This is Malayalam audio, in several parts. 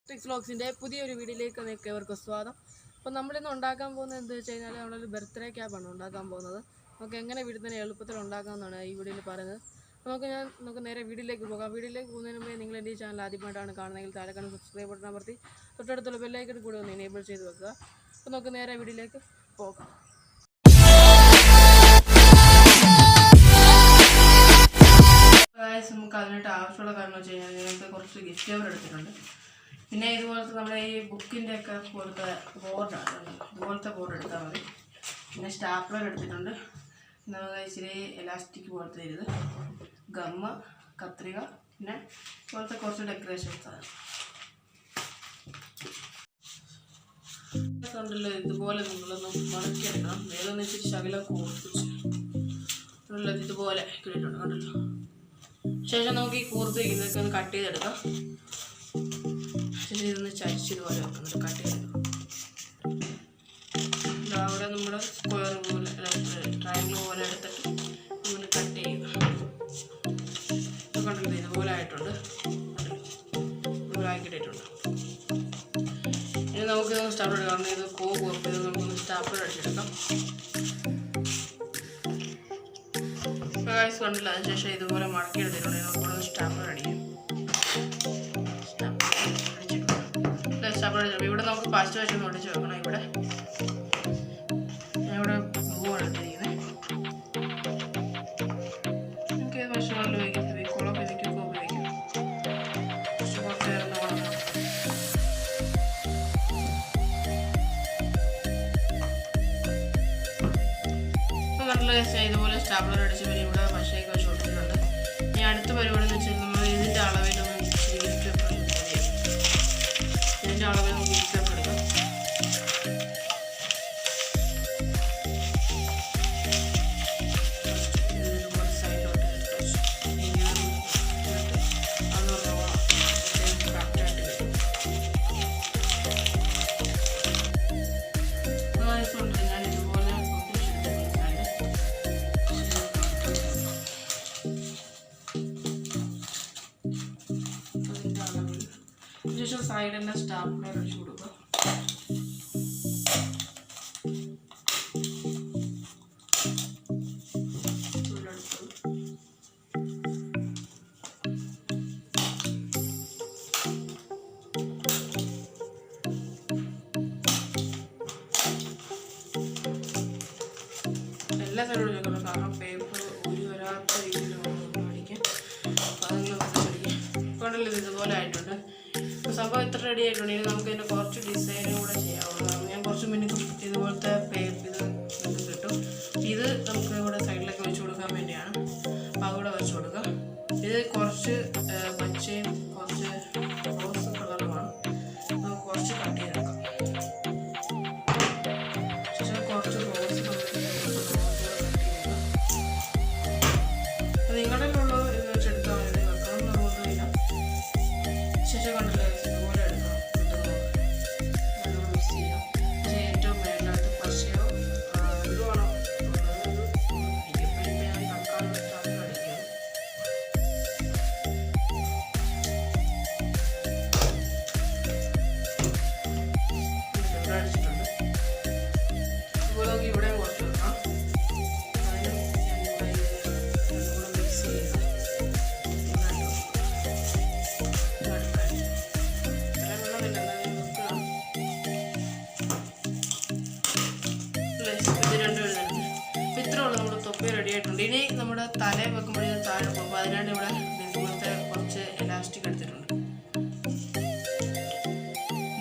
ട്രിക്സ് വ്ലോഗ്സിൻ്റെ പുതിയൊരു വീഡിയോയിലേക്ക് നിങ്ങൾക്ക് സ്വാഗതം. അപ്പോൾ നമ്മളിന്ന് ഉണ്ടാക്കാൻ പോകുന്നത് എന്താ വെച്ച് കഴിഞ്ഞാൽ നമ്മളൊരു ബർത്ത്ഡേ ക്യാപ്പാണ് ഉണ്ടാക്കാൻ പോകുന്നത്. നമുക്ക് എങ്ങനെ വീട്ടിൽ തന്നെ എളുപ്പത്തിൽ ഉണ്ടാക്കാമെന്നാണ് ഈ വീഡിയോയിൽ പറയുന്നത്. നമുക്ക് നേരെ വീഡിയോയിലേക്ക് പോകാം. വീഡിയോയിലേക്ക് പോകുന്നതിന് മുമ്പേ നിങ്ങൾ എൻ്റെ ഈ ചാനൽ ആദ്യമായിട്ടാണ് കാണുന്നതെങ്കിൽ താഴെ കാണുന്ന സബ്സ്ക്രൈബ് ബട്ടൺ അമർത്തി തൊട്ടടുത്തുള്ള ബെല്ലൈക്കൺ കൂടി ഒന്ന് എനേബിൾ ചെയ്ത് വെക്കുക. അപ്പോൾ നമുക്ക് നേരെ വീഡിയോയിലേക്ക് പോകാം. നമുക്ക് അതിനായിട്ട് ആവശ്യമുള്ള കാരണം വെച്ച് കഴിഞ്ഞാൽ നിങ്ങൾക്ക് കുറച്ച് ഗിഫ്റ്റ് കവർ എടുത്തിട്ടുണ്ട്. പിന്നെ ഇതുപോലത്തെ നമ്മുടെ ഈ ബുക്കിൻ്റെ ഒക്കെ പോലത്തെ ബോർഡാണ്, ഇതുപോലത്തെ ബോർഡ് എടുത്താൽ മതി. പിന്നെ സ്റ്റാപ്ലർ എടുത്തിട്ടുണ്ട്, നമുക്ക് ഇച്ചിരി എലാസ്റ്റിക് പോലത്തെ ഇത്, ഗമ്മ്, കത്രിക, പിന്നെ ഇതുപോലത്തെ കുറച്ച് ഡെക്കറേഷൻ ഉണ്ടല്ലോ. ഇതുപോലെ നിങ്ങളൊന്ന് മടക്കിയെടുക്കണം. വേറൊന്ന് ഇച്ചിരി ശകലം കൂർപ്പിച്ച് ഇതുപോലെ കിട്ടിയിട്ടുണ്ട് കണ്ടല്ലോ. ശേഷം നമുക്ക് ഈ കൂർത്ത് വയ്ക്കുന്നതൊക്കെ ഒന്ന് കട്ട് ചെയ്തെടുക്കാം. ശേഷം ഇതൊന്ന് ചരിച്ചതുപോലെ വെക്കുന്നുണ്ട്, കട്ട് ചെയ്തെടുക്കാം. അവിടെ നമ്മൾ സ്ക്വയർ പോലെ ട്രയാങ്കിൾ പോലെ എടുത്തിട്ട് ഇങ്ങനെ കട്ട് ചെയ്യുക. കണ്ടല്ലോ, ഇതുപോലെ ആയിട്ടുണ്ട്, ഇതുപോലെ ആക്കിയിട്ടുണ്ട്. ഇനി നമുക്ക് സ്റ്റാപ്ലർ എടുക്കാം. ഇത് കൂർപ്പ് ചെയ്ത് നമുക്കൊന്ന് സ്റ്റാപ്ലർ അടിച്ചെടുക്കാം. കണ്ടില്ല. അതിനുശേഷം ഇതുപോലെ മടക്കി എടുത്തിട്ടുണ്ടെങ്കിൽ നമുക്കൊന്ന് സ്റ്റാപ്ലർ അടിക്കും. സ്റ്റാപ്ലർ അടിച്ചു ഇവിടെ നമുക്ക് ഫസ്റ്റ് വശം ഒടിച്ച് വെക്കണം. ഇവിടെ ഗ്ലൂ ആണ് എടുത്തിരിക്കുന്നത്. നമുക്ക് ഏത് വശങ്ങളിൽ ഉപയോഗിക്കും, ഉപയോഗിക്കും, ഉപയോഗിക്കും. കുറച്ച് നേരം നോക്കണം. നല്ല ഇതുപോലെ സ്റ്റാപ്ലർ അടിച്ച് വരും. ഇവിടെ പശയൊക്കെ വെച്ച് കൊടുത്തിട്ടുണ്ട്. ഇനി അടുത്ത പരിപാടി എന്ന് വെച്ചാൽ നമ്മൾ ഇതിൻ്റെ അളവിലൊന്ന് ഗിഫ്റ്റ് പേപ്പർ ഇതിൻ്റെ അളവിൽ നമുക്ക് ഗിഫ്റ്റ് പേപ്പർ എടുക്കാം. ഇതുപോലെ സൈഡിലോട്ട് അത് കറക്റ്റായിട്ട് വരും. ഞാൻ ഇതുപോലെ ശേഷം സൈഡെല്ലാം സ്റ്റാപ്ലർ അടിച്ചു കൊടുക്കുക. എല്ലാ സൈഡോടും വെക്കണം, കാരണം പേപ്പർ ഒരു വരാത്ത രീതിയിൽ അടിക്കാം. കൊണ്ടല്ലോ ഇതുപോലെ ആയിട്ടുണ്ട്. സംഭവം ഇത്ര റെഡി ആയിട്ടുണ്ടെങ്കിൽ നമുക്ക് ഇതിൻ്റെ കുറച്ച് ഡിസൈനും കൂടെ ചെയ്യാവുന്നതാണ്. ഞാൻ കുറച്ച് മിനിറ്റ് ഇതുപോലത്തെ ഇത് കിട്ടും. ഇത് നമുക്ക് ഇവിടെ സൈഡിലൊക്കെ വെച്ച് കൊടുക്കാൻ വേണ്ടിയാണ്. അപ്പോൾ അതുകൂടെ വെച്ച് കൊടുക്കാം. ഇത് കുറച്ച് പച്ചയും കുറച്ച് റോസ് കളറുമാണ്. നമുക്ക് കുറച്ച് കട്ട് ചെയ്തെടുക്കാം. ശേഷം കുറച്ച് റോസ് നിങ്ങളുടെ ഉള്ളത് ഇത് വെച്ചെടുത്താൽ മതി, വെക്കണം നിർബന്ധമില്ല. ശേഷം കണ്ടില്ല ഇതുപോലെ എടുക്കണം. മിക്സ് ചെയ്യാം. ഏറ്റവും മേലായിട്ട് പശയോ ഇതുവാണോ ഞാൻ തൽക്കാലം സ്റ്റാപ്ലർ അടിക്കുകയാണ്. ഇവിടെ അടിച്ചിട്ടുണ്ട്. അതുപോലെ നമുക്ക് ഇവിടെ കുറച്ച് വെക്കാം. അതിനും ഞാനിവിടെ രണ്ടും കൂടെ മിക്സ് ചെയ്ത് റെഡി ആയിട്ടുണ്ട്. ഇനി നമ്മുടെ തല വെക്കുമ്പോഴേ താഴെ പോകുമ്പോൾ അതിനാണ് ഇവിടെ ഇതുപോലത്തെ കുറച്ച് എലാസ്റ്റിക് എടുത്തിട്ടുണ്ട്.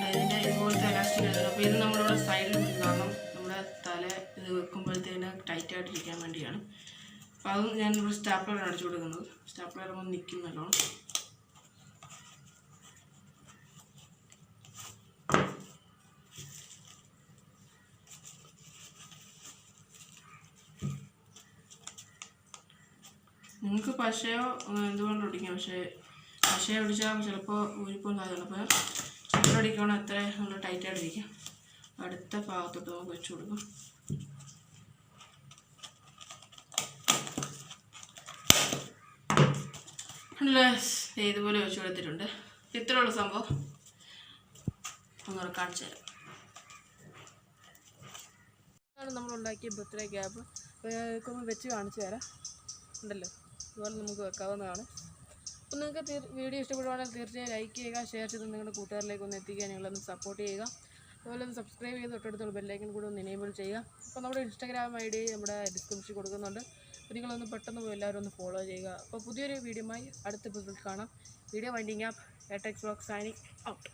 ഇതിൻ്റെ ഇതുപോലത്തെ എലാസ്റ്റിക് എടുത്തിട്ടുണ്ട്. അപ്പോൾ ഇത് നമ്മളിവിടെ സൈഡിൽ കാരണം നമ്മുടെ തല ഇത് വെക്കുമ്പോഴത്തേന് ടൈറ്റായിട്ടിരിക്കാൻ വേണ്ടിയാണ്. അപ്പോൾ അതും ഞാനിവിടെ സ്റ്റാപ്ലർ അടിച്ചു കൊടുക്കുന്നത്. സ്റ്റാപ്ലർ ഒന്ന് നിൽക്കും നല്ലോണം. നിങ്ങൾക്ക് പശയോ എന്തുകൊണ്ട് ഒടിക്കാം. പക്ഷേ പശയോ ഒടിച്ചാൽ ചിലപ്പോൾ ഊരിപ്പോൾ സാധ്യത. അപ്പോൾ ചുറ്റ അടിക്കുകയാണെങ്കിൽ അത്ര നല്ല ടൈറ്റായിട്ടിരിക്കും. അടുത്ത ഭാഗത്തോട്ട് നമുക്ക് വെച്ച് കൊടുക്കാം. ഇതുപോലെ വെച്ച് കൊടുത്തിട്ടുണ്ട്. ഇത്രയുള്ള സംഭവം. ഒന്നുകൂടെ കാണിച്ചു തരാം. ഇതാണ് നമ്മളുണ്ടാക്കിയ ബർത്ത്ഡേ ക്യാപ്പ്. അപ്പോൾ ഞാനൊക്കെ ഒന്ന് വെച്ച് കാണിച്ചു തരാം. ഉണ്ടല്ലോ, അതുപോലെ നമുക്ക് വെക്കാവുന്നതാണ്. അപ്പോൾ നിങ്ങൾക്ക് വീഡിയോ ഇഷ്ടപ്പെടുവാണെങ്കിൽ തീർച്ചയായും ലൈക്ക് ചെയ്യുക, ഷെയർ ചെയ്ത് നിങ്ങളുടെ കൂട്ടുകാരിലേക്ക് ഒന്ന് എത്തിക്കുക, നിങ്ങളൊന്ന് സപ്പോർട്ട് ചെയ്യുക. അതുപോലെ ഒന്ന് സബ്സ്ക്രൈബ് ചെയ്ത് തൊട്ടടുത്തുള്ള ബെല്ലൈക്കൻ കൂടെ ഒന്ന് എനേബിൾ ചെയ്യുക. അപ്പോൾ നമ്മുടെ ഇൻസ്റ്റാഗ്രാം ID നമ്മുടെ ഡിസ്ക്രിപ്ഷനിൽ കൊടുക്കുന്നുണ്ട്. അപ്പോൾ നിങ്ങളൊന്ന് പെട്ടെന്ന് പോയി എല്ലാവരും ഒന്ന് ഫോളോ ചെയ്യുക. അപ്പോൾ പുതിയൊരു വീഡിയോയുമായി അടുത്ത എപ്പിസോഡിൽ കാണാം. Video winding up. എടെക്സ് വ്ലോഗ് സൈനിങ് ഔട്ട്.